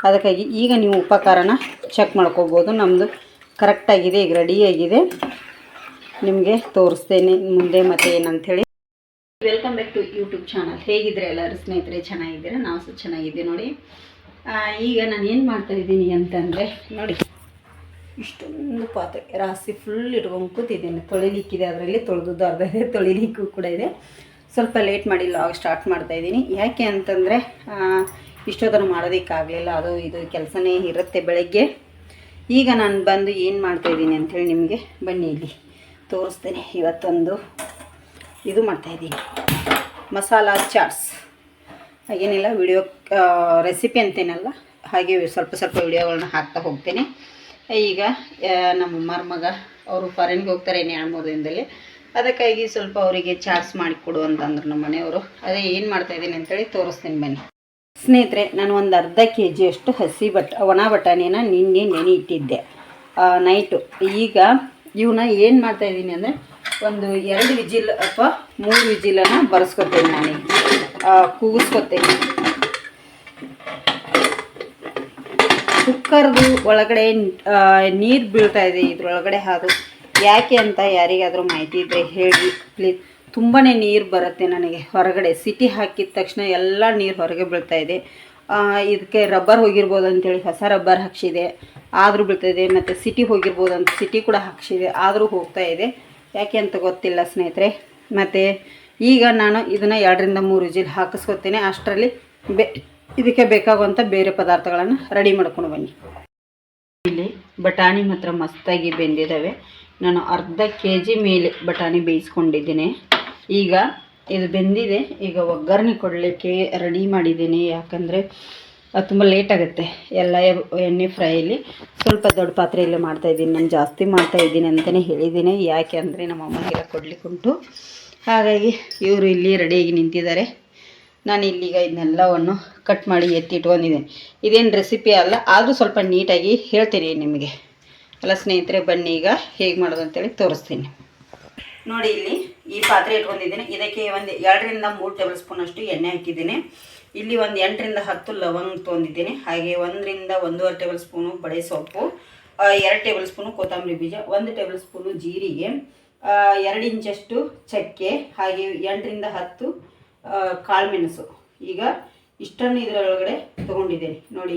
ಅದಕ್ಕಾಗಿ ಈಗ ನೀವು ಉಪಕಾರನ ಚೆಕ್ ಮಾಡ್ಕೋಬೋದು. ನಮ್ಮದು ಕರೆಕ್ಟಾಗಿದೆ, ಈಗ ರೆಡಿಯಾಗಿದೆ. ನಿಮಗೆ ತೋರಿಸ್ತೇನೆ ಮುಂದೆ ಮತ್ತೆ ಏನಂಥೇಳಿ. Welcome back to YouTube channel. ಹೇಗಿದ್ರೆ ಎಲ್ಲರೂ ಸ್ನೇಹಿತರೆ? ಚೆನ್ನಾಗಿದ್ದೀರಾ? ನಾವು ಸಹ ಚೆನ್ನಾಗಿದ್ದೀವಿ ನೋಡಿ. ಈಗ ನಾನು ಏನು ಮಾಡ್ತಾಯಿದ್ದೀನಿ ಅಂತಂದರೆ ನೋಡಿ, ಇಷ್ಟೊಂದು ಪಾತ್ರೆ ರಾಸಿ ಫುಲ್ ಇಟ್ಕೊಂಡು ಕೂತಿದ್ದೀನಿ. ತೊಳಿಲಿಕ್ಕಿದೆ, ಅದರಲ್ಲಿ ತೊಳೆದು ಅರ್ಧ ಇದೆ, ತೊಳಿಲಿಕ್ಕೂ ಕೂಡ ಇದೆ. ಸ್ವಲ್ಪ ಲೇಟ್ ಮಾಡಿ ಲಾಗ್ ಸ್ಟಾರ್ಟ್ ಮಾಡ್ತಾಯಿದ್ದೀನಿ. ಯಾಕೆ ಅಂತಂದರೆ ಇಷ್ಟೊತ್ತನ ಮಾಡೋದಕ್ಕಾಗಲಿಲ್ಲ, ಅದು ಇದು ಕೆಲಸನೇ ಇರುತ್ತೆ ಬೆಳಗ್ಗೆ. ಈಗ ನಾನು ಬಂದು ಏನು ಮಾಡ್ತಾಯಿದ್ದೀನಿ ಅಂಥೇಳಿ ನಿಮಗೆ ಬನ್ನಿ ಇಲ್ಲಿ ತೋರಿಸ್ತೇನೆ. ಇವತ್ತೊಂದು ಇದು ಮಾಡ್ತಾಯಿದ್ದೀನಿ, ಮಸಾಲ ಚಾಟ್ಸ್. ಹಾಗೇನಿಲ್ಲ ವಿಡಿಯೋ ರೆಸಿಪಿ ಅಂತೇನಲ್ಲ, ಹಾಗೆ ಸ್ವಲ್ಪ ಸ್ವಲ್ಪ ವಿಡಿಯೋಗಳನ್ನ ಹಾಕ್ತಾ ಹೋಗ್ತೇನೆ. ಈಗ ನಮ್ಮ ಮರುಮಗ ಅವರು ಫಾರಿನ್ಗೆ ಹೋಗ್ತಾರೆ ಇನ್ನು 2-3 ದಿನದಲ್ಲಿ. ಅದಕ್ಕಾಗಿ ಸ್ವಲ್ಪ ಅವರಿಗೆ ಚಾಟ್ಸ್ ಮಾಡಿಕೊಡು ಅಂತಂದ್ರು ನಮ್ಮ ಮನೆಯವರು. ಅದೇ ಏನು ಮಾಡ್ತಾಯಿದ್ದೀನಿ ಅಂತೇಳಿ ತೋರಿಸ್ತೀನಿ ಬನ್ನಿ ಸ್ನೇಹಿತರೆ. ನಾನು ಒಂದು ಅರ್ಧ kg ಅಷ್ಟು ಒಣ ಬಟಾಣಿನ ನಿನ್ನೆ ನೆನೆ ಇಟ್ಟಿದ್ದೆ ನೈಟು. ಈಗ ಇವನ್ನ ಏನು ಮಾಡ್ತಾಯಿದ್ದೀನಿ ಅಂದರೆ ಒಂದು 2 ವಿಜಿಲ್ ಅಥವಾ 3 ವಿಜಿಲನ್ನು ಬರೆಸ್ಕೊತೇನೆ. ನಾನೀಗ ಕೂಗಿಸ್ಕೊತೇನೆ. ಕುಕ್ಕರ್ದು ಒಳಗಡೆ ನೀರು ಬೀಳ್ತಾ ಇದೆ ಇದ್ರೊಳಗಡೆ. ಅದು ಯಾಕೆ ಅಂತ ಯಾರಿಗಾದರೂ ಮಾಹಿತಿ ಇದ್ದರೆ ಹೇಳಿ ಪ್ಲೀಸ್. ತುಂಬಾ ನೀರು ಬರುತ್ತೆ ನನಗೆ ಹೊರಗಡೆ. ಸಿಟಿ ಹಾಕಿದ ತಕ್ಷಣ ಎಲ್ಲ ನೀರು ಹೊರಗೆ ಬೀಳ್ತಾ ಇದೆ. ಇದಕ್ಕೆ ರಬ್ಬರ್ ಹೋಗಿರ್ಬೋದು ಅಂಥೇಳಿ ಹೊಸ ರಬ್ಬರ್ ಹಾಕ್ಸಿದೆ, ಆದರೂ ಬೀಳ್ತಾಯಿದೆ. ಮತ್ತು ಸಿಟಿ ಹೋಗಿರ್ಬೋದು ಅಂತ ಸಿಟಿ ಕೂಡ ಹಾಕ್ಸಿದೆ, ಆದರೂ ಹೋಗ್ತಾ ಇದೆ. ಯಾಕೆ ಅಂತ ಗೊತ್ತಿಲ್ಲ ಸ್ನೇಹಿತರೆ. ಮತ್ತು ಈಗ ನಾನು ಇದನ್ನು 2-3 ವಿಜಿಲ್ ಹಾಕಿಸ್ಕೊತೀನಿ. ಅಷ್ಟರಲ್ಲಿ ಇದಕ್ಕೆ ಬೇಕಾಗುವಂಥ ಬೇರೆ ಪದಾರ್ಥಗಳನ್ನು ರೆಡಿ ಮಾಡ್ಕೊಂಡು ಬನ್ನಿ. ಇಲ್ಲಿ ಬಟಾಣಿ ಮಾತ್ರ ಮಸ್ತಾಗಿ ಬೆಂದಿದ್ದಾವೆ. ನಾನು ಅರ್ಧ kg ಮೇಲೆ ಬಟಾಣಿ ಬೇಯಿಸ್ಕೊಂಡಿದ್ದೀನಿ. ಈಗ ಇದು ಬೆಂದಿದೆ. ಈಗ ಒಗ್ಗರಣೆ ಕೊಡಲಿಕ್ಕೆ ರೆಡಿ ಮಾಡಿದ್ದೀನಿ. ಯಾಕಂದರೆ ತುಂಬ ಲೇಟ್ ಆಗುತ್ತೆ ಎಲ್ಲ ಎಣ್ಣೆ ಫ್ರೈಯಲ್ಲಿ. ಸ್ವಲ್ಪ ದೊಡ್ಡ ಪಾತ್ರೆಯಲ್ಲೇ ಮಾಡ್ತಾಯಿದ್ದೀನಿ. ನಾನು ಜಾಸ್ತಿ ಮಾಡ್ತಾಯಿದ್ದೀನಿ ಅಂತಲೇ ಹೇಳಿದ್ದೀನಿ. ಯಾಕೆ ಅಂದರೆ ನಮ್ಮ ಅಮ್ಮನಿಗೆಲ್ಲ ಕೊಡಲಿಕ್ಕೆ ಉಂಟು. ಹಾಗಾಗಿ ಇವರು ಇಲ್ಲಿ ರೆಡಿಯಾಗಿ ನಿಂತಿದ್ದಾರೆ. ನಾನು ಇಲ್ಲಿಗ ಇದನ್ನೆಲ್ಲವನ್ನು ಕಟ್ ಮಾಡಿ ಎತ್ತಿಟ್ಕೊಂಡಿದ್ದೀನಿ. ಇದೇನು ರೆಸಿಪಿ ಅಲ್ಲ, ಆದರೂ ಸ್ವಲ್ಪ ನೀಟಾಗಿ ಹೇಳ್ತೀನಿ ನಿಮಗೆ ಅಲ್ಲ ಸ್ನೇಹಿತರೆ. ಬನ್ನಿ ಈಗ ಹೇಗೆ ಮಾಡೋದು ಅಂತೇಳಿ ತೋರಿಸ್ತೀನಿ ನೋಡಿ. ಇಲ್ಲಿ ಈ ಪಾತ್ರೆ ಇಟ್ಕೊಂಡಿದ್ದೀನಿ. ಇದಕ್ಕೆ ಒಂದು 2-3 ಟೇಬಲ್ ಸ್ಪೂನ್ ಅಷ್ಟು ಎಣ್ಣೆ ಹಾಕಿದ್ದೀನಿ. ಇಲ್ಲಿ ಒಂದು 8-10 ಲವಂಗ ತೊಗೊಂಡಿದ್ದೀನಿ. ಹಾಗೆ 1-1.5 ಟೇಬಲ್ ಸ್ಪೂನು ಬಡೆ ಸೊಪ್ಪು, 2 ಟೇಬಲ್ ಸ್ಪೂನು ಕೊತ್ತಂಬರಿ ಬೀಜ, 1 ಟೇಬಲ್ ಸ್ಪೂನು ಜೀರಿಗೆ, 2 ಇಂಚಷ್ಟು ಚಕ್ಕೆ, ಹಾಗೆ 8-10 ಕಾಳುಮೆಣಸು. ಈಗ ಇಷ್ಟನ್ನು ಇದರೊಳಗಡೆ ತೊಗೊಂಡಿದ್ದೇನೆ ನೋಡಿ.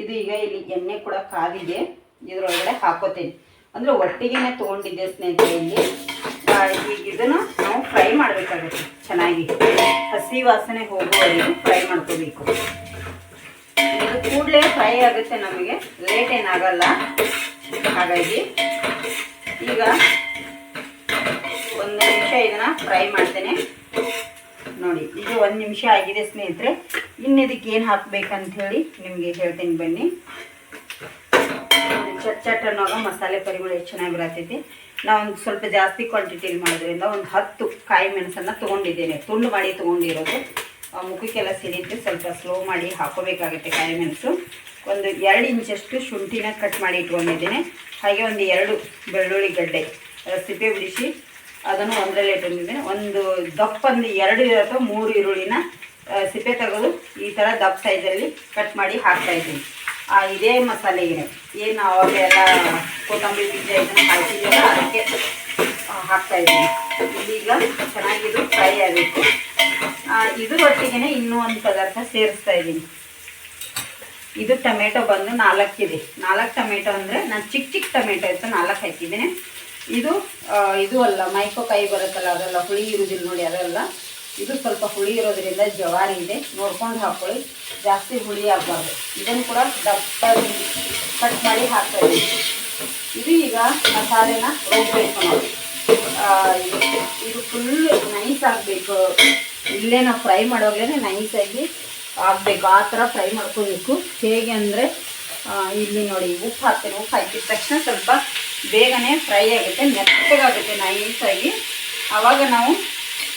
ಇದು ಈಗ ಇಲ್ಲಿ ಎಣ್ಣೆ ಕೂಡ ಕಾದಿದೆ. ಇದರೊಳಗಡೆ ಹಾಕೋತೇನೆ. ಅಂದರೆ ಒಟ್ಟಿಗೆ ತೊಗೊಂಡಿದ್ದೆ ಸ್ನೇಹಿತರೆ. ಇಲ್ಲಿ ಈಗ ಇದನ್ನು ನಾವು ಫ್ರೈ ಮಾಡಬೇಕಾಗುತ್ತೆ ಚೆನ್ನಾಗಿ. ಹಸಿ ವಾಸನೆ ಹೋಗುವವರೆಗೂ ಫ್ರೈ ಮಾಡ್ಕೋಬೇಕು. ಇದು ಕೂಡಲೇ ಫ್ರೈ ಆಗುತ್ತೆ, ನಮಗೆ ಲೇಟ್ ಏನಾಗಲ್ಲ. ಹಾಗಾಗಿ ಈಗ 1 ನಿಮಿಷ ಇದನ್ನು ಫ್ರೈ ಮಾಡ್ತೇನೆ ನೋಡಿ. ಇದು 1 ನಿಮಿಷ ಆಗಿದೆ ಸ್ನೇಹಿತರೆ. ಇನ್ನು ಇದಕ್ಕೆ ಏನು ಹಾಕಬೇಕಂತ ಹೇಳಿ ನಿಮಗೆ ಹೇಳ್ತೀನಿ ಬನ್ನಿ. ಚಟ್ ಅನ್ನೋವಾಗ ಮಸಾಲೆ ಪರಿಮಳ ಎಷ್ಟು ಚೆನ್ನಾಗಿ ಬರತೈತಿ. ನಾವು ಒಂದು ಸ್ವಲ್ಪ ಜಾಸ್ತಿ ಕ್ವಾಂಟಿಟಿಲಿ ಮಾಡೋದ್ರಿಂದ ಒಂದು 10 ಕಾಯಿ ಮೆಣಸನ್ನು ತೊಗೊಂಡಿದ್ದೇನೆ. ತುಂಡು ಮಾಡಿ ತೊಗೊಂಡಿರೋದು. ಮುಖಕ್ಕೆಲ್ಲ ಸಿಡಿಯುತ್ತೆ, ಸ್ವಲ್ಪ ಸ್ಲೋ ಮಾಡಿ ಹಾಕೋಬೇಕಾಗುತ್ತೆ ಕಾಯಿ ಮೆಣಸು. ಒಂದು 2 ಇಂಚಷ್ಟು ಶುಂಠಿನ ಕಟ್ ಮಾಡಿ ಇಟ್ಕೊಂಡಿದ್ದೇನೆ. ಹಾಗೆ ಒಂದು 2 ಬೆಳ್ಳುಳ್ಳಿ ಗಡ್ಡೆ ಸಿಪ್ಪೆ ಬಿಡಿಸಿ ಅದನ್ನು ಒಂದರಲ್ಲೇ ಇಟ್ಕೊಂಡಿದ್ದೇನೆ. ಒಂದು ದಪ್ಪಂದು 2 ಅಥವಾ 3 ಈರುಳ್ಳಿನ ಸಿಪ್ಪೆ ತೆಗೆದು ಈ ಥರ ದಪ್ಪ ಸೈಜಲ್ಲಿ ಕಟ್ ಮಾಡಿ ಹಾಕ್ತಾಯಿದ್ದೀನಿ. ಇದೇ ಮಸಾಲೆಗೆ ಏನು ಅವಾಗೆಲ್ಲ ಕೊತ್ತಂಬರಿ ಬೀಜ ಇದನ್ನು ಹಾಕಿದ್ದೀವಲ್ಲ ಅದಕ್ಕೆ ಹಾಕ್ತಾಯಿದ್ದೀನಿ. ಇದೀಗ ಚೆನ್ನಾಗಿದು ಫ್ರೈ ಆಗಬೇಕು. ಇದು ಒಟ್ಟಿಗೆ ಇನ್ನೂ ಒಂದು ಪದಾರ್ಥ ಸೇರಿಸ್ತಾ ಇದ್ದೀನಿ. ಇದು ಟೊಮೆಟೊ ಬಂದು 4 ಇದೆ. 4 ಟೊಮೆಟೊ ಅಂದರೆ ನಾನು ಚಿಕ್ಕ ಟೊಮೆಟೊ ಇತ್ತು 4 ಹಾಕಿದ್ದೀನಿ. ಇದು ಅಲ್ಲ ಮೈಕೋಕಾಯಿ ಬರುತ್ತಲ್ಲ, ಅದೆಲ್ಲ ಹುಳಿ ಇರೋದಿಲ್ಲ ನೋಡಿ, ಅದೆಲ್ಲ. ಇದು ಸ್ವಲ್ಪ ಹುಳಿ ಇರೋದ್ರಿಂದ ಜವಾರಿ ಇದೆ, ನೋಡ್ಕೊಂಡು ಹಾಕ್ಕೊಳ್ಳಿ. ಜಾಸ್ತಿ ಹುಳಿ ಆಗಬಾರ್ದು. ಇದನ್ನು ಕೂಡ ದಪ್ಪ ಕಟ್ ಮಾಡಿ ಹಾಕ್ತಾಯಿದ್ದೀನಿ. ಇದು ಈಗ ಮಸಾಲೆನ ರುಬ್ಬಬೇಕು ನಾವು. ಇದು ಫುಲ್ ನೈಸ್ ಆಗಬೇಕು. ಇಲ್ಲೇ ನಾವು ಫ್ರೈ ಮಾಡೋವಾಗಲೇ ನೈಸಾಗಿ ಆಗಬೇಕು. ಆ ಥರ ಫ್ರೈ ಮಾಡ್ಕೋಬೇಕು. ಹೇಗೆ ಅಂದರೆ ಇಲ್ಲಿ ನೋಡಿ ಉಪ್ಪು ಹಾಕ್ತೇನೆ. ಉಪ್ಪು ಹಾಕಿದ ತಕ್ಷಣ ಸ್ವಲ್ಪ ಬೇಗನೆ ಫ್ರೈ ಆಗುತ್ತೆ, ಮೆತ್ತಗಾಗುತ್ತೆ ನೈಸಾಗಿ. ಆವಾಗ ನಾವು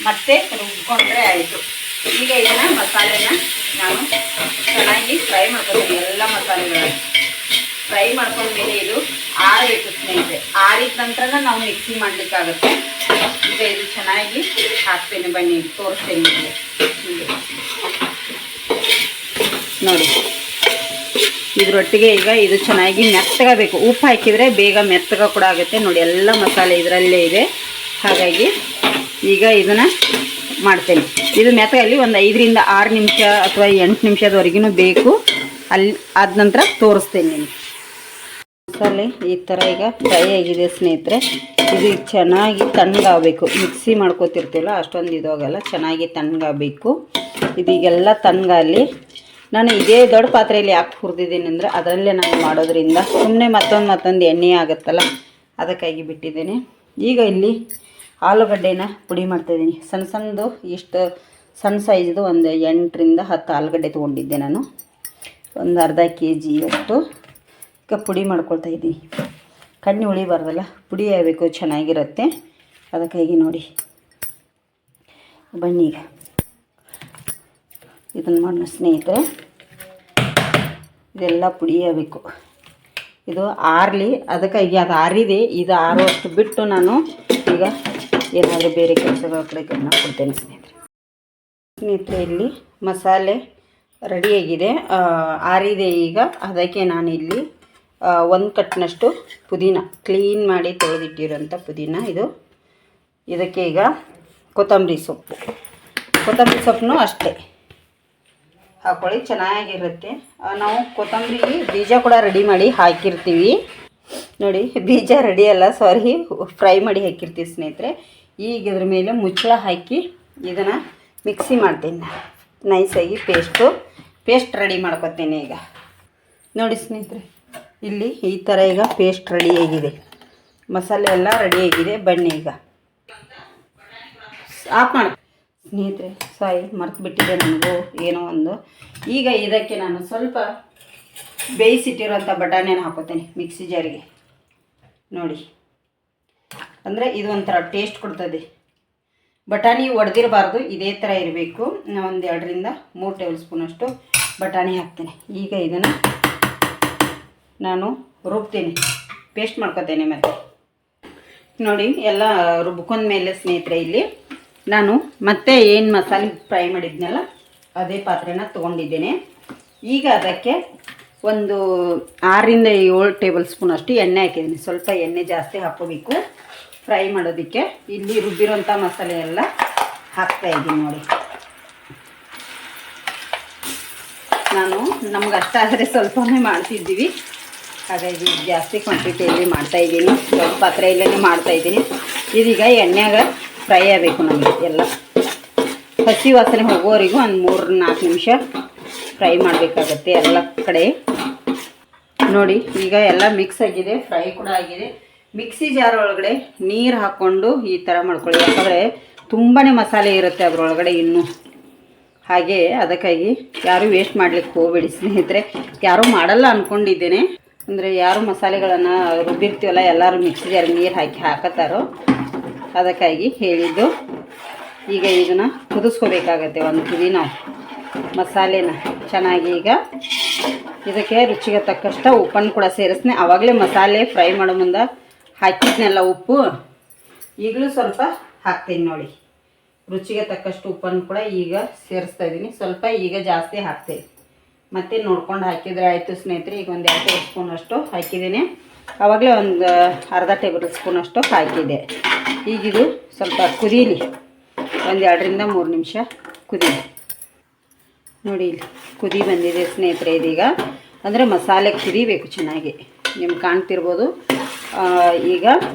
ಮತ್ತೆ ರುಬ್ಕೊಂಡ್ರೆ ಆಯಿತು. ಈಗ ಇದನ್ನು ಮಸಾಲೆನ ನಾನು ಚೆನ್ನಾಗಿ ಫ್ರೈ ಮಾಡ್ಕೊತೀನಿ. ಎಲ್ಲ ಮಸಾಲೆಗಳನ್ನು ಫ್ರೈ ಮಾಡ್ಕೊಂಡ್ಮೇಲೆ ಇದು ಆರಬೇಕು ಸ್ನೇಹಿತರೆ. ಆರಿದ ನಂತರ ನಾವು ಮಿಕ್ಸಿ ಮಾಡಲಿಕ್ಕಾಗುತ್ತೆ. ಈಗ ಇದು ಚೆನ್ನಾಗಿ ಹಾಕ್ತೇನೆ ಬನ್ನಿ, ತೋರಿಸ್ತೇನೆ ನಿಮಗೆ ನೋಡಿ. ಇದರೊಟ್ಟಿಗೆ ಈಗ ಇದು ಚೆನ್ನಾಗಿ ಮೆತ್ತಗಬೇಕು. ಉಪ್ಪು ಹಾಕಿದರೆ ಬೇಗ ಮೆತ್ತಗ ಕೂಡ ಆಗುತ್ತೆ. ನೋಡಿ ಎಲ್ಲ ಮಸಾಲೆ ಇದರಲ್ಲೇ ಇದೆ. ಹಾಗಾಗಿ ಈಗ ಇದನ್ನು ಮಾಡ್ತೇನೆ. ಇದು ಮೆತ್ತಗಲ್ಲಿ ಒಂದು 5ರಿಂದ 6 ನಿಮಿಷ ಅಥವಾ 8 ನಿಮಿಷದವರೆಗೂ ಬೇಕು. ಅಲ್ಲಿ ಆದ ನಂತರ ತೋರಿಸ್ತೇನೆ ನಿಮಗೆ. ಮಸಾಲೆ ಈ ಥರ ಈಗ ಫ್ರೈ ಆಗಿದೆ ಸ್ನೇಹಿತರೆ. ಇದು ಚೆನ್ನಾಗಿ ತಣ್ಣಗಾಗಬೇಕು. ಮಿಕ್ಸಿ ಮಾಡ್ಕೋತಿರ್ತೀವಲ್ಲ ಅಷ್ಟೊಂದು ಇದಾಗಲ್ಲ, ಚೆನ್ನಾಗಿ ತಣ್ಣಗಾಗಬೇಕು. ಇದೀಗೆಲ್ಲ ತಣ್ಣಗಾಗಲಿ. ನಾನು ಇದೇ ದೊಡ್ಡ ಪಾತ್ರೆಯಲ್ಲಿ ಯಾಕೆ ಹುರಿದಿದ್ದೀನಿ ಅಂದರೆ ಅದರಲ್ಲೇ ನಾನು ಮಾಡೋದ್ರಿಂದ ಸುಮ್ಮನೆ ಮತ್ತೊಂದು ಎಣ್ಣೆ ಆಗುತ್ತಲ್ಲ, ಅದಕ್ಕಾಗಿ ಬಿಟ್ಟಿದ್ದೇನೆ. ಈಗ ಇಲ್ಲಿ ಆಲೂಗಡ್ಡೆನ ಪುಡಿ ಮಾಡ್ತಾಯಿದ್ದೀನಿ. ಸಣ್ಣದು ಇಷ್ಟು ಸಣ್ಣ ಸೈಜ್ದು ಒಂದು 8ರಿಂದ 10 ಆಲೂಗಡ್ಡೆ ತೊಗೊಂಡಿದ್ದೆ ನಾನು. ಒಂದು ಅರ್ಧ kg ಅಷ್ಟು ಈಗ ಪುಡಿ ಮಾಡ್ಕೊಳ್ತಾ ಇದ್ದೀನಿ. ಕಣ್ಣು ಉಳಿಬಾರ್ದಲ್ಲ, ಪುಡಿ ಆಗಬೇಕು, ಚೆನ್ನಾಗಿರುತ್ತೆ. ಅದಕ್ಕಾಗಿ ನೋಡಿ ಬನ್ನಿ ಈಗ ಇದನ್ನು ಮಾಡೋಣ ಸ್ನೇಹಿತರೆ. ಇದೆಲ್ಲ ಪುಡಿ ಆಗಬೇಕು. ಇದು ಆರಲಿ, ಅದಕ್ಕಾಗಿ ಅದು ಆರಿದೆ. ಇದು ಆರುವಷ್ಟು ಬಿಟ್ಟು ನಾನು ಈಗ ಏನಾದರೂ ಬೇರೆ ಕೆಲಸಗಳ ಕಡೆ ಗಮನ ಕೊಡ್ತೇನೆ ಸ್ನೇಹಿತರೆ. ಇಲ್ಲಿ ಮಸಾಲೆ ರೆಡಿಯಾಗಿದೆ, ಆರಿದೆ. ಈಗ ಅದಕ್ಕೆ ನಾನಿಲ್ಲಿ 1 ಕಟ್ನಷ್ಟು ಪುದೀನ, ಕ್ಲೀನ್ ಮಾಡಿ ತೊಳೆದಿಟ್ಟಿರೋಂಥ ಪುದೀನ ಇದು. ಇದಕ್ಕೆ ಈಗ ಕೊತ್ತಂಬರಿ ಸೊಪ್ಪನ್ನು ಅಷ್ಟೇ ಹಾಕ್ಕೊಳ್ಳಿ, ಚೆನ್ನಾಗಿರುತ್ತೆ. ನಾವು ಕೊತ್ತಂಬರಿ ಬೀಜ ಕೂಡ ರೆಡಿ ಮಾಡಿ ಹಾಕಿರ್ತೀವಿ ನೋಡಿ. ಬೀಜ ರೆಡಿ ಅಲ್ಲ, ಸಾರಿ, ಫ್ರೈ ಮಾಡಿ ಹಾಕಿರ್ತೀವಿ ಸ್ನೇಹಿತರೆ. ಈಗ ಇದ್ರ ಮೇಲೆ ಮುಚ್ಚಳ ಹಾಕಿ ಇದನ್ನು ಮಿಕ್ಸಿ ಮಾಡ್ತೀನಿ. ನೈಸಾಗಿ ಪೇಸ್ಟ್ ರೆಡಿ ಮಾಡ್ಕೊತೀನಿ. ಈಗ ನೋಡಿ ಸ್ನೇಹಿತರೆ, ಇಲ್ಲಿ ಈ ಥರ ಈಗ ಪೇಸ್ಟ್ ರೆಡಿಯಾಗಿದೆ. ಮಸಾಲೆ ಎಲ್ಲ ರೆಡಿಯಾಗಿದೆ. ಬನ್ನಿ ಈಗ ಆಫ್ ಮಾಡಿ ಸ್ನೇಹಿತರೆ. ಸಾರಿ, ಮರ್ತುಬಿಟ್ಟಿದೆ ನನಗೂ ಏನೋ ಒಂದು. ಈಗ ಇದಕ್ಕೆ ನಾನು ಸ್ವಲ್ಪ ಬೇಯಿಸಿಟ್ಟಿರೋಂಥ ಬಟಾಣಿಯನ್ನು ಹಾಕೋತೇನೆ ಮಿಕ್ಸಿ ಜಾರಿಗೆ. ನೋಡಿ, ಅಂದರೆ ಇದು ಒಂಥರ ಟೇಸ್ಟ್ ಕೊಡ್ತದೆ. ಬಟಾಣಿ ಒಡೆದಿರಬಾರ್ದು, ಇದೇ ಥರ ಇರಬೇಕು. ಒಂದು 2ರಿಂದ 3 ಟೇಬಲ್ ಸ್ಪೂನಷ್ಟು ಬಟಾಣಿ ಹಾಕ್ತೇನೆ. ಈಗ ಇದನ್ನು ನಾನು ರುಬ್ತೀನಿ, ಪೇಸ್ಟ್ ಮಾಡ್ಕೊತೇನೆ. ಮತ್ತು ನೋಡಿ ಎಲ್ಲ ರುಬ್ಕೊಂಡ ಮೇಲೆ ಸ್ನೇಹಿತರೆ, ಇಲ್ಲಿ ನಾನು ಮತ್ತೆ ಏನು ಮಸಾಲೆ ಫ್ರೈ ಮಾಡಿದ್ನಲ್ಲ ಅದೇ ಪಾತ್ರೆನ ತೊಗೊಂಡಿದ್ದೇನೆ. ಈಗ ಅದಕ್ಕೆ ಒಂದು 6ರಿಂದ 7 ಟೇಬಲ್ ಸ್ಪೂನ್ ಅಷ್ಟು ಎಣ್ಣೆ ಹಾಕಿದ್ದೀನಿ. ಸ್ವಲ್ಪ ಎಣ್ಣೆ ಜಾಸ್ತಿ ಹಾಕೋಬೇಕು ಫ್ರೈ ಮಾಡೋದಕ್ಕೆ. ಇಲ್ಲಿ ರುಬ್ಬಿರೋಂಥ ಮಸಾಲೆ ಎಲ್ಲ ಹಾಕ್ತಾಯಿದ್ದೀನಿ ನೋಡಿ. ನಮ್ಗೆ ಅಷ್ಟಾದರೆ ಸ್ವಲ್ಪನೇ ಮಾಡ್ತಿದ್ದೀವಿ, ಹಾಗಾಗಿ ಜಾಸ್ತಿ ಕ್ವಾಂಟಿಟಿಯಲ್ಲಿ ಮಾಡ್ತಾಯಿದ್ದೀನಿ. ದೊಡ್ಡ ಪಾತ್ರೆಯಲ್ಲೇ ಮಾಡ್ತಾಯಿದ್ದೀನಿ. ಇದೀಗ ಎಣ್ಣೆಯಾಗ ಫ್ರೈ ಆಗಬೇಕು ನಮಗೆ. ಎಲ್ಲ ಹಸಿ ವಾಸನೆ ಹೋಗೋವರೆಗೂ ಒಂದು 3-4 ನಿಮಿಷ ಫ್ರೈ ಮಾಡಬೇಕಾಗತ್ತೆ ಎಲ್ಲ ಕಡೆ. ನೋಡಿ, ಈಗ ಎಲ್ಲ ಮಿಕ್ಸ್ ಆಗಿದೆ, ಫ್ರೈ ಕೂಡ ಆಗಿದೆ. ಮಿಕ್ಸಿ ಜಾರ್ ಒಳಗಡೆ ನೀರು ಹಾಕ್ಕೊಂಡು ಈ ಥರ ಮಾಡ್ಕೊಳ್ಳಿ, ಯಾಕಂದರೆ ತುಂಬಾ ಮಸಾಲೆ ಇರುತ್ತೆ ಅದರೊಳಗಡೆ ಇನ್ನೂ. ಹಾಗೆ ಅದಕ್ಕಾಗಿ ಯಾರೂ ವೇಸ್ಟ್ ಮಾಡಲಿಕ್ಕೆ ಹೋಗಬೇಡಿ ಸ್ನೇಹಿತರೆ. ಯಾರೂ ಮಾಡಲ್ಲ ಅಂದ್ಕೊಂಡಿದ್ದೇನೆ. ಅಂದರೆ ಯಾರು ಮಸಾಲೆಗಳನ್ನು ರುಬ್ಬಿರ್ತೀವಲ್ಲ ಎಲ್ಲರೂ ಮಿಕ್ಸಿ ಜಾರ್ ನೀರು ಹಾಕತ್ತಾರೋ, ಅದಕ್ಕಾಗಿ ಹೇಳಿದ್ದು. ಈಗ ಇದನ್ನು ಕುದಿಸ್ಕೋಬೇಕಾಗತ್ತೆ ಒಂದು ಕುದಿ ನಾವು ಮಸಾಲೆನ ಚೆನ್ನಾಗಿ. ಈಗ ಇದಕ್ಕೆ ರುಚಿಗೆ ತಕ್ಕಷ್ಟು ಉಪ್ಪನ್ನು ಕೂಡ ಸೇರಿಸ್ತೀನಿ. ಆವಾಗಲೇ ಮಸಾಲೆ ಫ್ರೈ ಮಾಡೋ ಮುಂದೆ ಹಾಕಿದ್ನೆಲ್ಲ ಉಪ್ಪು, ಈಗಲೂ ಸ್ವಲ್ಪ ಹಾಕ್ತೀನಿ ನೋಡಿ. ರುಚಿಗೆ ತಕ್ಕಷ್ಟು ಉಪ್ಪನ್ನು ಕೂಡ ಈಗ ಸೇರಿಸ್ತಾ ಇದ್ದೀನಿ. ಸ್ವಲ್ಪ ಈಗ ಜಾಸ್ತಿ ಹಾಕ್ತೀನಿ, ಮತ್ತು ನೋಡ್ಕೊಂಡು ಹಾಕಿದರೆ ಆಯಿತು ಸ್ನೇಹಿತರೆ. ಈಗ ಒಂದು 2 ಟೇಬಲ್ ಸ್ಪೂನ್ ಅಷ್ಟು ಹಾಕಿದ್ದೀನಿ. ಆವಾಗಲೇ ಒಂದು ಅರ್ಧ ಟೇಬಲ್ ಸ್ಪೂನ್ ಅಷ್ಟು ಹಾಕಿದೆ. ಈಗಿದು ಸ್ವಲ್ಪ ಕುದೀಲಿ, ಒಂದು 2ರಿಂದ 3 ನಿಮಿಷ ಕುದೀಲಿ. ನೋಡಿ, ಇಲ್ಲಿ ಕುದಿ ಬಂದಿದೆ ಸ್ನೇಹಿತರೆ. ಇದೀಗ ಅಂದರೆ ಮಸಾಲೆ ಕುದಿಬೇಕು ಚೆನ್ನಾಗಿ, ನಿಮ್ಗೆ ಕಾಣ್ತಿರ್ಬೋದು. ಈಗ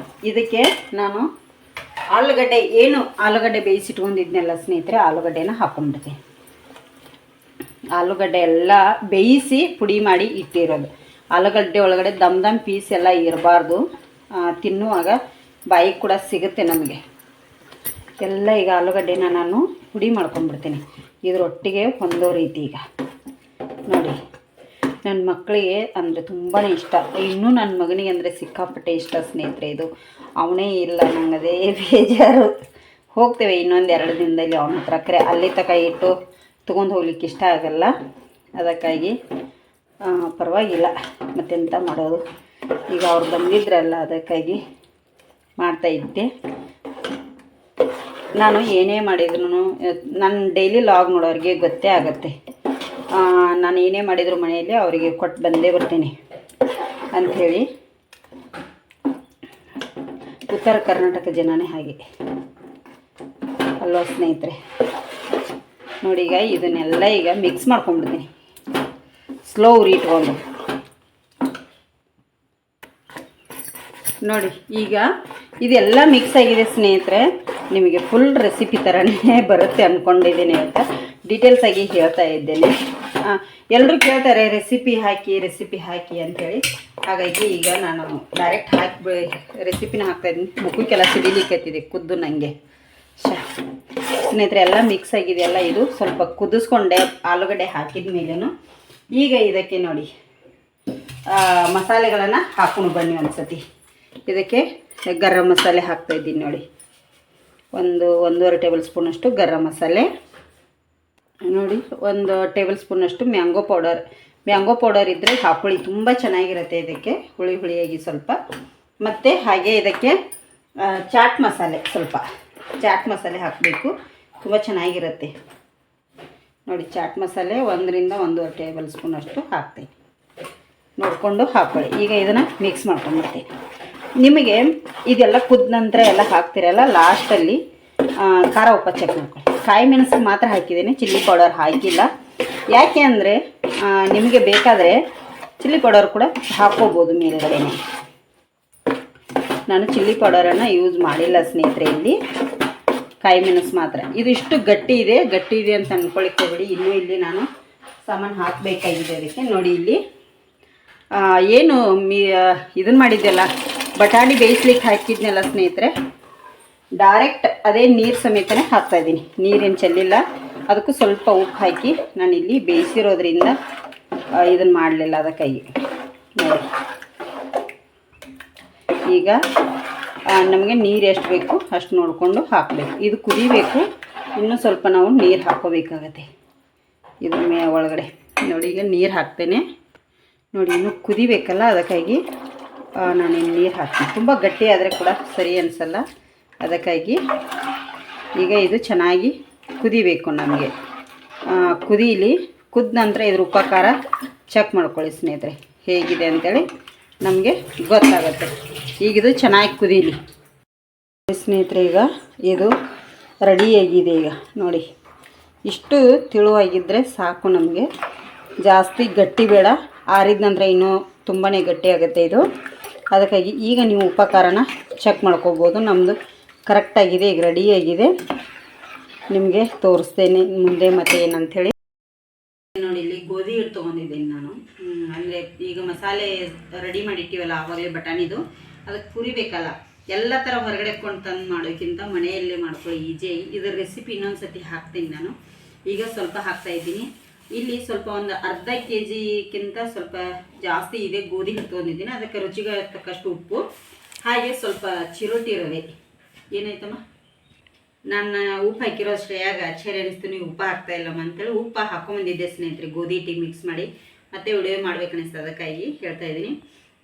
ಇದಕ್ಕೆ ನಾನು ಆಲೂಗಡ್ಡೆ ಬೇಯಿಸಿಟ್ಕೊಂಡಿದ್ನೆಲ್ಲ ಸ್ನೇಹಿತರೆ, ಆಲೂಗಡ್ಡೆನ ಹಾಕ್ಕೊಂಡ್ಬಿಡ್ತೀನಿ. ಆಲೂಗಡ್ಡೆ ಎಲ್ಲ ಬೇಯಿಸಿ ಪುಡಿ ಮಾಡಿ ಇಟ್ಟಿರೋದು. ಆಲೂಗಡ್ಡೆ ಒಳಗಡೆ ದಮ್ ಪೀಸ್ ಎಲ್ಲ ಇರಬಾರ್ದು, ತಿನ್ನುವಾಗ ಬಾಯಿಗೆ ಕೂಡ ಸಿಗುತ್ತೆ ನಮಗೆ ಎಲ್ಲ. ಈಗ ಆಲೂಗಡ್ಡೆನ ನಾನು ಪುಡಿ ಮಾಡ್ಕೊಂಡ್ಬಿಡ್ತೀನಿ ಇದರೊಟ್ಟಿಗೆ ಹೊಂದೋ ರೀತಿ. ಈಗ ನೋಡಿ, ನನ್ನ ಮಕ್ಕಳಿಗೆ ಅಂದರೆ ತುಂಬಾ ಇಷ್ಟ. ಇನ್ನೂ ನನ್ನ ಮಗನಿಗೆ ಅಂದರೆ ಸಿಕ್ಕಾಪಟ್ಟೆ ಇಷ್ಟ ಸ್ನೇಹಿತರೆ. ಇದು ಅವನೇ ಇಲ್ಲ, ನನಗದೇ ಬೇಜಾರು. ಹೋಗ್ತೇವೆ ಇನ್ನೊಂದು 2 ದಿನದಲ್ಲಿ ಅವನ ಹತ್ರ. ಅಲ್ಲಿ ತನಕ ಇಟ್ಟು ತೊಗೊಂಡು ಹೋಗ್ಲಿಕ್ಕೆ ಇಷ್ಟ ಆಗಲ್ಲ. ಅದಕ್ಕಾಗಿ ಪರವಾಗಿಲ್ಲ, ಮತ್ತೆಂತ ಮಾಡೋದು. ಈಗ ಅವ್ರು ಬಂದಿದ್ರಲ್ಲ, ಅದಕ್ಕಾಗಿ ಮಾಡ್ತಾಯಿದ್ದೆ. ನಾನು ಏನೇ ಮಾಡಿದ್ರು ನನ್ನ ಡೈಲಿ ಲಾಗ್ ನೋಡೋರಿಗೆ ಗೊತ್ತೇ ಆಗುತ್ತೆ ನಾನು ಏನೇ ಮಾಡಿದ್ರು ಮನೆಯಲ್ಲಿ ಅವರಿಗೆ ಕೊಟ್ಟು ಬಂದೇ ಬರ್ತೀನಿ ಅಂಥೇಳಿ. ಉತ್ತರ ಕರ್ನಾಟಕ ಜನನೇ ಹಾಗೆ ಅಲ್ವಾ ಸ್ನೇಹಿತರೆ. ನೋಡಿ ಈಗ ಇದನ್ನೆಲ್ಲ ಈಗ ಮಿಕ್ಸ್ ಮಾಡ್ಕೊಂಡ್ಬಿಡ್ತೀನಿ ಸ್ಲೋ ಉರಿ ಇಟ್ಕೊಂಡು. ನೋಡಿ ಈಗ ಇದೆಲ್ಲ ಮಿಕ್ಸ್ ಆಗಿದೆ ಸ್ನೇಹಿತರೆ. ನಿಮಗೆ ಫುಲ್ ರೆಸಿಪಿ ಥರನೇ ಬರುತ್ತೆ ಅಂದ್ಕೊಂಡಿದ್ದೀನಿ ಅಂತ ಡೀಟೇಲ್ಸ್ ಆಗಿ ಹೇಳ್ತಾ ಇದ್ದೇನೆ. ಎಲ್ಲರೂ ಕೇಳ್ತಾರೆ ರೆಸಿಪಿ ಹಾಕಿ ಅಂಥೇಳಿ. ಹಾಗಾಗಿ ಈಗ ನಾನು ಡೈರೆಕ್ಟ್ ಹಾಕಿ ರೆಸಿಪಿನ ಹಾಕ್ತಾಯಿದ್ದೀನಿ. ಮುಖಕ್ಕೆಲ್ಲ ಸಿಡಿಲಿಕ್ಕತ್ತಿದೆ ಕುದ್ದು ನನಗೆ. ಸ್ನೇಹಿತರೆ ಎಲ್ಲ ಮಿಕ್ಸ್ ಆಗಿದೆಯಲ್ಲ, ಇದು ಸ್ವಲ್ಪ ಕುದಿಸ್ಕೊಂಡೆ ಆಲೂಗಡ್ಡೆ ಹಾಕಿದ ಮೇಲೇನು. ಈಗ ಇದಕ್ಕೆ ನೋಡಿ ಮಸಾಲೆಗಳನ್ನು ಹಾಕೊಂಡು ಬನ್ನಿ ಒಂದ್ಸತಿ. ಇದಕ್ಕೆ ಗರಂ ಮಸಾಲೆ ಹಾಕ್ತಾಯಿದ್ದೀನಿ ನೋಡಿ. 1.5 ಟೇಬಲ್ ಸ್ಪೂನಷ್ಟು ಗರಂ ಮಸಾಲೆ ನೋಡಿ. 1 ಟೇಬಲ್ ಸ್ಪೂನಷ್ಟು ಮ್ಯಾಂಗೋ ಪೌಡರ್ ಇದ್ದರೆ ಹಾಕೊಳ್ಳಿ, ತುಂಬ ಚೆನ್ನಾಗಿರುತ್ತೆ ಇದಕ್ಕೆ, ಹುಳಿಯಾಗಿ ಸ್ವಲ್ಪ. ಮತ್ತು ಹಾಗೆ ಇದಕ್ಕೆ ಚಾಟ್ ಮಸಾಲೆ ಹಾಕಬೇಕು, ತುಂಬ ಚೆನ್ನಾಗಿರುತ್ತೆ ನೋಡಿ. ಚಾಟ್ ಮಸಾಲೆ 1 ರಿಂದ 1.5 ಟೇಬಲ್ ಸ್ಪೂನಷ್ಟು ಹಾಕ್ತೀನಿ, ನೋಡಿಕೊಂಡು ಹಾಕ್ಕೊಳ್ಳಿ. ಈಗ ಇದನ್ನು ಮಿಕ್ಸ್ ಮಾಡ್ಕೊಂಡ್ಬಿಡ್ತೀನಿ. ನಿಮಗೆ ಇದೆಲ್ಲ ಕುದ್ದ ನಂತರ ಎಲ್ಲ ಹಾಕ್ತಿರಲ್ಲ, ಲಾಸ್ಟಲ್ಲಿ ಖಾರ ಉಪ್ಪು ಚೆಕ್ ಮಾಡ್ಕೊಳ್ಳಿ. ಕಾಯಿ ಮೆಣಸು ಮಾತ್ರ ಹಾಕಿದ್ದೀನಿ, ಚಿಲ್ಲಿ ಪೌಡರ್ ಹಾಕಿಲ್ಲ. ಯಾಕೆ ಅಂದರೆ ನಿಮಗೆ ಬೇಕಾದರೆ ಚಿಲ್ಲಿ ಪೌಡರ್ ಕೂಡ ಹಾಕ್ಕೋಬೋದು ಮೇಲ್ಗಡೆನೆ. ನಾನು ಚಿಲ್ಲಿ ಪೌಡರನ್ನು ಯೂಸ್ ಮಾಡಿಲ್ಲ ಸ್ನೇಹಿತರೆ, ಇಲ್ಲಿ ಕಾಯಿ ಮೆಣಸು ಮಾತ್ರ. ಇದು ಇಷ್ಟು ಗಟ್ಟಿ ಇದೆ ಅಂತ ಅಂದ್ಕೊಳ್ಳಿಕ್ಕೆ ಹೋಗ್ಬಿಡಿ. ಇನ್ನೂ ಇಲ್ಲಿ ನಾನು ಸಾಮಾನು ಹಾಕಬೇಕಾಗಿದೆ ಅದಕ್ಕೆ. ನೋಡಿ ಇಲ್ಲಿ ಏನು ಇದನ್ನು ಮಾಡಿದ್ದೆಲ್ಲ ಬಟಾಣಿ ಬೇಯಿಸ್ಲಿಕ್ಕೆ ಹಾಕಿದ್ನೆಲ್ಲ ಸ್ನೇಹಿತರೆ, ಡೈರೆಕ್ಟ್ ಅದೇ ನೀರು ಸಮೇತನೇ ಹಾಕ್ತಾಯಿದ್ದೀನಿ. ನೀರೇನು ಚೆಲ್ಲಿಲ್ಲ. ಅದಕ್ಕೂ ಸ್ವಲ್ಪ ಉಪ್ಪು ಹಾಕಿ ನಾನಿಲ್ಲಿ ಬೇಯಿಸಿರೋದ್ರಿಂದ ಇದನ್ನು ಮಾಡಲಿಲ್ಲ ಅದಕ್ಕಾಗಿ. ನೋಡಿ ಈಗ ನಮಗೆ ನೀರು ಎಷ್ಟು ಬೇಕು ಅಷ್ಟು ನೋಡಿಕೊಂಡು ಹಾಕಬೇಕು. ಇದು ಕುದಿಬೇಕು, ಇನ್ನೂ ಸ್ವಲ್ಪ ನಾವು ನೀರು ಹಾಕ್ಕೋಬೇಕಾಗತ್ತೆ ಇದ್ರ ಒಳಗಡೆ. ನೋಡಿ ಈಗ ನೀರು ಹಾಕ್ತೇನೆ ನೋಡಿ, ಇನ್ನೂ ಕುದಿಬೇಕಲ್ಲ, ಅದಕ್ಕಾಗಿ ನಾನಿನ್ನು ನೀರು ಹಾಕ್ತೀನಿ. ತುಂಬ ಗಟ್ಟಿ ಆದರೆ ಕೂಡ ಸರಿ ಅನಿಸಲ್ಲ, ಅದಕ್ಕಾಗಿ ಈಗ ಇದು ಚೆನ್ನಾಗಿ ಕುದಿಬೇಕು ನಮಗೆ. ಕುದೀಲಿ. ಕುದ್ದ ನಂತರ ಇದ್ರ ಉಪ್ಪು ಖಾರ ಚೆಕ್ ಮಾಡ್ಕೊಳ್ಳಿ ಸ್ನೇಹಿತರೆ, ಹೇಗಿದೆ ಅಂಥೇಳಿ ನಮಗೆ ಗೊತ್ತಾಗುತ್ತೆ. ಈಗಿದು ಚೆನ್ನಾಗಿ ಕುದೀಲಿ ಸ್ನೇಹಿತರೆ. ಈಗ ಇದು ರೆಡಿಯಾಗಿದೆ. ಈಗ ನೋಡಿ ಇಷ್ಟು ತಿಳುವಾಗಿದ್ದರೆ ಸಾಕು ನಮಗೆ, ಜಾಸ್ತಿ ಗಟ್ಟಿ ಬೇಡ. ಆರಿದ ನಂತರ ಇನ್ನೂ ತುಂಬಾ ಗಟ್ಟಿ ಆಗುತ್ತೆ ಇದು. ಅದಕ್ಕಾಗಿ ಈಗ ನೀವು ಉಪ್ಪು ಖಾರನ ಚೆಕ್ ಮಾಡ್ಕೋಬೋದು. ನಮ್ಮದು ಕರೆಕ್ಟಾಗಿದೆ, ಈಗ ರೆಡಿಯಾಗಿದೆ. ನಿಮಗೆ ತೋರಿಸ್ತೇನೆ ಮುಂದೆ ಮತ್ತೆ ಏನಂಥೇಳಿ. ನೋಡಿ ಇಲ್ಲಿ ಗೋಧಿ ಹಿಟ್ಟು ತೊಗೊಂಡಿದ್ದೀನಿ ನಾನು. ಅಂದರೆ ಈಗ ಮಸಾಲೆ ರೆಡಿ ಮಾಡಿಟ್ಟಿವಲ್ಲ ಆವಾಗಲೇ ಬಟಾಣಿದು, ಅದಕ್ಕೆ ಹುರಿಬೇಕಲ್ಲ. ಎಲ್ಲ ಥರ ಹೊರಗಡೆ ಕೊಂಡು ತಂದು ಮಾಡೋಕ್ಕಿಂತ ಮನೆಯಲ್ಲೇ ಮಾಡ್ಕೊಳ್ಳಿ, ಈಜಿಯಾಗಿ. ಇದರ ರೆಸಿಪಿ ಇನ್ನೊಂದು ಸತಿ ಹಾಕ್ತೀನಿ ನಾನು. ಈಗ ಸ್ವಲ್ಪ ಹಾಕ್ತಾಯಿದ್ದೀನಿ. ಇಲ್ಲಿ ಸ್ವಲ್ಪ ಒಂದು ಅರ್ಧ kg ಸ್ವಲ್ಪ ಜಾಸ್ತಿ ಇದೆ ಗೋಧಿ ಹಿಟ್ಟು ತೊಗೊಂಡಿದ್ದೀನಿ. ಅದಕ್ಕೆ ರುಚಿಗೆ ತಕ್ಕಷ್ಟು ಉಪ್ಪು, ಹಾಗೆ ಸ್ವಲ್ಪ ಚಿರೋಟಿ ರವೆ. ಏನಾಯ್ತಮ್ಮ, ನಾನು ಉಪ್ಪು ಹಾಕಿರೋ ಶ್ರೇಯಾಗ ಆಶ್ಚರ್ಯ ಅನಿಸ್ತು, ನೀವು ಉಪ್ಪು ಹಾಕ್ತಾಯಿಲ್ಲಮ್ಮ ಅಂತೇಳಿ ಉಪ್ಪು ಹಾಕೊಂಬಂದಿದ್ದೆ ಸ್ನೇಹಿತರೆ, ಗೋಧಿ ಹಿಟ್ಟಿಗೆ ಮಿಕ್ಸ್ ಮಾಡಿ. ಮತ್ತೆ ವಿಡಿಯೋ ಮಾಡ್ಬೇಕು ಅನಿಸ್ತು, ಅದಕ್ಕಾಗಿ ಹೇಳ್ತಾಯಿದ್ದೀನಿ.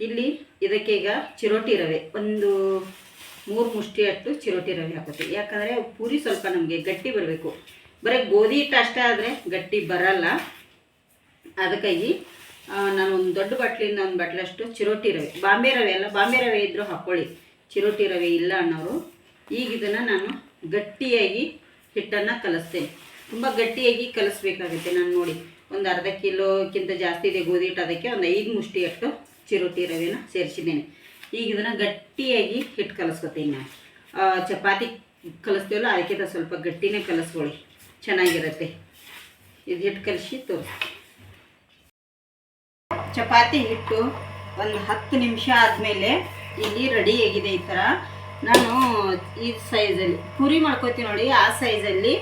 ಇಲ್ಲಿ ಇದಕ್ಕೆ ಈಗ ಚಿರೋಟಿ ರವೆ ಒಂದು 3 ಮುಷ್ಟಿಯಷ್ಟು ಚಿರೋಟಿ ರವೆ ಹಾಕೋತೀವಿ. ಯಾಕಂದರೆ ಪೂರಿ ಸ್ವಲ್ಪ ನಮಗೆ ಗಟ್ಟಿ ಬರಬೇಕು. ಬರೀ ಗೋಧಿ ಹಿಟ್ಟು ಅಷ್ಟೇ ಆದರೆ ಗಟ್ಟಿ ಬರಲ್ಲ. ಅದಕ್ಕಾಗಿ ನಾನು ಒಂದು ದೊಡ್ಡ ಬಟ್ಲಿಂದ ಒಂದು ಬಟ್ಲಷ್ಟು ಚಿರೋಟಿ ರವೆ, ಬಾಂಬೆ ರವೆ ಅಲ್ಲ, ಬಾಂಬೆ ರವೆ ಇದ್ದರೂ ಹಾಕ್ಕೊಳ್ಳಿ, ಚಿರೋಟಿ ರವೆ ಇಲ್ಲ ಅನ್ನೋರು. ಈಗ ಇದನ್ನು ನಾನು ಗಟ್ಟಿಯಾಗಿ ಹಿಟ್ಟನ್ನು ಕಲಿಸ್ತೇನೆ. ತುಂಬ ಗಟ್ಟಿಯಾಗಿ ಕಲಿಸ್ಬೇಕಾಗುತ್ತೆ. ನಾನು ನೋಡಿ ಒಂದು ಅರ್ಧ ಕಿಲೋಕ್ಕಿಂತ ಜಾಸ್ತಿ ಇದೆ ಗೋಧಿ ಹಿಟ್ಟು, ಅದಕ್ಕೆ ಒಂದು 5 ಮುಷ್ಟಿಯಷ್ಟು ಚಿರೋಟಿ ರವೆನ ಸೇರಿಸಿದ್ದೇನೆ. ಈಗ ಇದನ್ನು ಗಟ್ಟಿಯಾಗಿ ಹಿಟ್ಟು ಕಲಿಸ್ಕೊತೀನಿ ನಾನು. ಚಪಾತಿ ಕಲಿಸ್ತೀವಲ್ಲ ಅದಕ್ಕಿಂತ ಸ್ವಲ್ಪ ಗಟ್ಟಿನೇ ಕಲಿಸ್ಕೊಳ್ಳಿ, ಚೆನ್ನಾಗಿರುತ್ತೆ. ಇದು ಹಿಟ್ಟು ಕಲಿಸಿ ತೋರಿಸಿ. ಚಪಾತಿ ಹಿಟ್ಟು ಒಂದು 10 ನಿಮಿಷ ಆದಮೇಲೆ ಇಲ್ಲಿ ರೆಡಿಯಾಗಿದೆ. ಈ ಥರ ನಾನು ಈ ಸೈಜಲ್ಲಿ ಪೂರಿ ಮಾಡ್ಕೋತೀನಿ ನೋಡಿ, ಆ ಸೈಜಲ್ಲಿ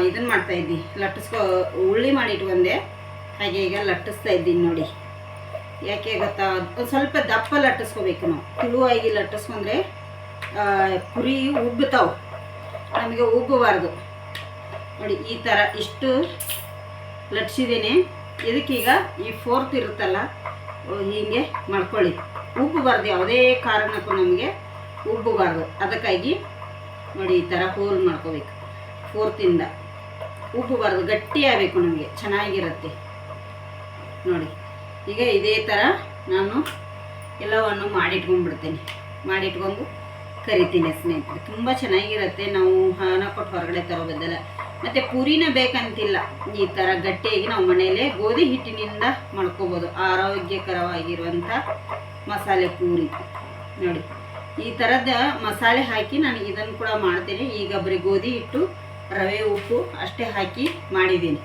ಇದನ್ನು ಮಾಡ್ತಾಯಿದ್ದೀನಿ. ಉಳ್ಳಿ ಮಾಡಿ ಇಟ್ಕೊಂಡೆ, ಹಾಗೆ ಈಗ ಲಟ್ಟಿಸ್ತಾ ಇದ್ದೀನಿ ನೋಡಿ. ಯಾಕೆ ಗೊತ್ತಾ, ಒಂದು ಸ್ವಲ್ಪ ದಪ್ಪ ಲಟ್ಟಿಸ್ಕೋಬೇಕು ನಾವು. ತಿಳುವಾಗಿ ಲಟ್ಟಿಸ್ಕೊಂಡ್ರೆ ಪುರಿ ಉಬ್ಬುತ್ತಾವೆ, ನಮಗೆ ಉಬ್ಬಬಾರ್ದು ನೋಡಿ. ಈ ಥರ ಇಷ್ಟು ಲಟ್ಸಿದ್ದೇನೆ. ಇದಕ್ಕೀಗ ಈ 4th ಇರುತ್ತಲ್ಲ, ಹೀಗೆ ಮಾಡ್ಕೊಳ್ಳಿ. ಉಬ್ಬಬಾರ್ದು, ಯಾವುದೇ ಕಾರಣಕ್ಕೂ ನಮಗೆ ಉಬ್ಬಬಾರ್ದು. ಅದಕ್ಕಾಗಿ ನೋಡಿ ಈ ಥರ ಹೋಲ್ ಮಾಡ್ಕೋಬೇಕು 4th ಇಂದ. ಉಬ್ಬಬಾರ್ದು, ಗಟ್ಟಿ ಆಗಬೇಕು ನಮಗೆ, ಚೆನ್ನಾಗಿರುತ್ತೆ ನೋಡಿ. ಈಗ ಇದೇ ಥರ ನಾನು ಎಲ್ಲವನ್ನು ಮಾಡಿಟ್ಕೊಂಡ್ಬಿಡ್ತೇನೆ. ಮಾಡಿಟ್ಕೊಂಡು ಕರಿತೀನಿ ಸ್ನೇಹಿತರೆ. ತುಂಬ ಚೆನ್ನಾಗಿರುತ್ತೆ ನಾವು ಹಣ ಕೊಟ್ಟು ಹೊರಗಡೆ ತರೋ ಬದಲ. ಮತ್ತು ಪೂರಿನ ಬೇಕಂತಿಲ್ಲ, ಈ ಥರ ಗಟ್ಟಿಯಾಗಿ ನಾವು ಮನೆಯಲ್ಲೇ ಗೋಧಿ ಹಿಟ್ಟಿನಿಂದ ಮಾಡ್ಕೋಬೋದು ಆರೋಗ್ಯಕರವಾಗಿರುವಂಥ ಮಸಾಲೆ ಪೂರಿ ನೋಡಿ. ಈ ಥರದ ಮಸಾಲೆ ಹಾಕಿ ನಾನು ಇದನ್ನು ಕೂಡ ಮಾಡ್ತೇನೆ. ಈಗ ಬರೀ ಗೋಧಿ ಹಿಟ್ಟು, ರವೆ, ಉಪ್ಪು ಅಷ್ಟೇ ಹಾಕಿ ಮಾಡಿದ್ದೀನಿ.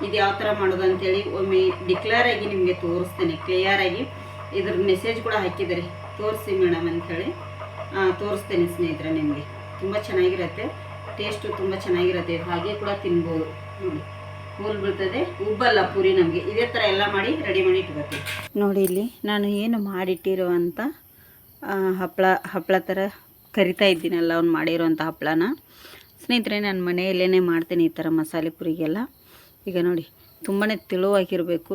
ಇದು ಯಾವ ಥರ ಮಾಡೋದು ಅಂತೇಳಿ ಒಮ್ಮೆ ಡಿಕ್ಲೇರ್ ಆಗಿ ನಿಮಗೆ ತೋರಿಸ್ತೇನೆ ಕ್ಲಿಯರಾಗಿ. ಇದ್ರ ಮೆಸೇಜ್ ಕೂಡ ಹಾಕಿದ್ದಾರೆ, ತೋರಿಸಿ ಮೇಡಮ್ ಅಂಥೇಳಿ. ತೋರಿಸ್ತೇನೆ ಸ್ನೇಹಿತರೆ ನಿಮಗೆ. ತುಂಬ ಚೆನ್ನಾಗಿರುತ್ತೆ, ಟೇಸ್ಟು ತುಂಬ ಚೆನ್ನಾಗಿರುತ್ತೆ. ಹಾಗೆ ಕೂಡ ತಿನ್ಬೋದು ನೋಡಿ. ಹೋಲ್ ಬೀಳ್ತದೆ, ಉಬ್ಬಲ್ಲ ಪೂರಿ ನಮಗೆ. ಇದೇ ಥರ ಎಲ್ಲ ಮಾಡಿ ರೆಡಿ ಮಾಡಿ ಇಟ್ಕೊಳ್ತೀವಿ ನೋಡಿ. ಇಲ್ಲಿ ನಾನು ಏನು ಮಾಡಿಟ್ಟಿರುವಂಥ ಹಪ್ಪಳ ಥರ ಕರಿತಾ ಇದ್ದೀನಲ್ಲ, ಅವ್ನು ಮಾಡಿರೋವಂಥ ಹಪ್ಪಳನ ಸ್ನೇಹಿತರೆ ನಾನು ಮನೆಯಲ್ಲೇ ಮಾಡ್ತೇನೆ ಈ ಥರ ಮಸಾಲೆ ಪುರಿಗೆಲ್ಲ. ಈಗ ನೋಡಿ ತುಂಬಾ ತೆಳುವಾಗಿರಬೇಕು.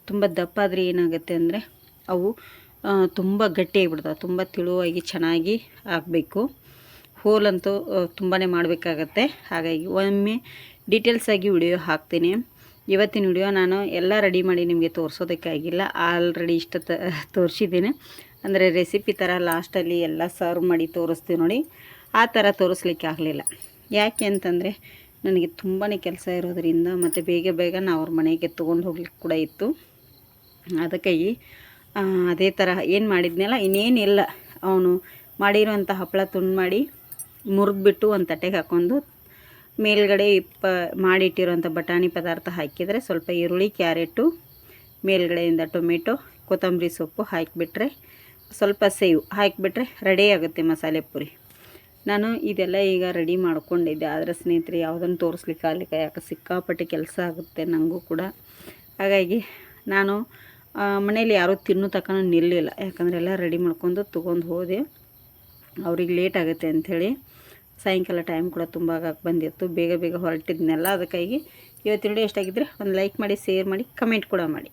ತುಂಬ ದಪ್ಪ ಆದರೆ ಏನಾಗುತ್ತೆ ಅಂದರೆ ಅವು ತುಂಬ ಗಟ್ಟಿಯಾಗಿಬಿಡ್ತಾವೆ. ತುಂಬ ತೆಳುವಾಗಿ ಚೆನ್ನಾಗಿ ಆಗಬೇಕು. ಹೋಲಂತೂ ತುಂಬಾ ಮಾಡಬೇಕಾಗತ್ತೆ. ಹಾಗಾಗಿ ಒಮ್ಮೆ ಡೀಟೇಲ್ಸಾಗಿ ವಿಡಿಯೋ ಹಾಕ್ತೀನಿ. ಇವತ್ತಿನ ವಿಡಿಯೋ ನಾನು ಎಲ್ಲ ರೆಡಿ ಮಾಡಿ ನಿಮಗೆ ತೋರಿಸೋದಕ್ಕಾಗಿಲ್ಲ, ಆಲ್ರೆಡಿ ಇಷ್ಟ ತೋರಿಸಿದ್ದೀನಿ. ಅಂದರೆ ರೆಸಿಪಿ ಥರ ಲಾಸ್ಟಲ್ಲಿ ಎಲ್ಲ ಸರ್ವ್ ಮಾಡಿ ತೋರಿಸ್ತೀವಿ ನೋಡಿ, ಆ ಥರ ತೋರಿಸ್ಲಿಕ್ಕೆ ಆಗಲಿಲ್ಲ. ಯಾಕೆ ಅಂತಂದರೆ ನನಗೆ ತುಂಬಾ ಕೆಲಸ ಇರೋದರಿಂದ, ಮತ್ತು ಬೇಗ ನಾವು ಅವ್ರ ಮನೆಗೆ ತೊಗೊಂಡು ಹೋಗ್ಲಿಕ್ಕೆ ಕೂಡ ಇತ್ತು. ಅದಕ್ಕಾಗಿ ಅದೇ ಥರ ಏನು ಮಾಡಿದ್ನಲ್ಲ, ಇನ್ನೇನಿಲ್ಲ, ಅವನು ಮಾಡಿರೋಂಥ ಹಪ್ಪಳ ತುಂಡು ಮಾಡಿ ಮುರಿದ್ಬಿಟ್ಟು ಒಂದು ತಟ್ಟೆಗೆ ಹಾಕ್ಕೊಂಡು ಮೇಲ್ಗಡೆ ಮಾಡಿಟ್ಟಿರೋಂಥ ಬಟಾಣಿ ಪದಾರ್ಥ ಹಾಕಿದರೆ ಸ್ವಲ್ಪ ಈರುಳ್ಳಿ, ಕ್ಯಾರೆಟು, ಮೇಲ್ಗಡೆಯಿಂದ ಟೊಮೆಟೊ, ಕೊತ್ತಂಬರಿ ಸೊಪ್ಪು ಹಾಕಿಬಿಟ್ರೆ, ಸ್ವಲ್ಪ ಸೇವು ಹಾಕಿಬಿಟ್ರೆ ರೆಡಿ ಆಗುತ್ತೆ ಮಸಾಲೆ ಪುರಿ. ನಾನು ಇದೆಲ್ಲ ಈಗ ರೆಡಿ ಮಾಡ್ಕೊಂಡಿದ್ದೆ. ಆದರೆ ಸ್ನೇಹಿತರೆ ಯಾವುದನ್ನು ತೋರಿಸ್ಲಿಕ್ಕೆ ಆಗಲಿಕ್ಕೆ, ಯಾಕೆ ಸಿಕ್ಕಾಪಟ್ಟೆ ಕೆಲಸ ಆಗುತ್ತೆ ನನಗೂ ಕೂಡ. ಹಾಗಾಗಿ ನಾನು ಮನೇಲಿ ಯಾರೂ ತಿನ್ನೋ ತನಕ ನಿಲ್ಲಿಲ್ಲ, ಯಾಕಂದರೆ ಎಲ್ಲ ರೆಡಿ ಮಾಡ್ಕೊಂಡು ತೊಗೊಂಡು ಹೋದೆ. ಅವ್ರಿಗೆ ಲೇಟ್ ಆಗುತ್ತೆ ಅಂಥೇಳಿ ಸಾಯಂಕಾಲ ಟೈಮ್ ಕೂಡ ತುಂಬ ಬಂದಿತ್ತು, ಬೇಗ ಹೊರಟಿದ್ನೆಲ್ಲ. ಅದಕ್ಕಾಗಿ ಇವತ್ತಿನ ವಿಡಿಯೋ ಎಷ್ಟಾಗಿದ್ದರೆ ಒಂದು ಲೈಕ್ ಮಾಡಿ, ಶೇರ್ ಮಾಡಿ, ಕಮೆಂಟ್ ಕೂಡ ಮಾಡಿ.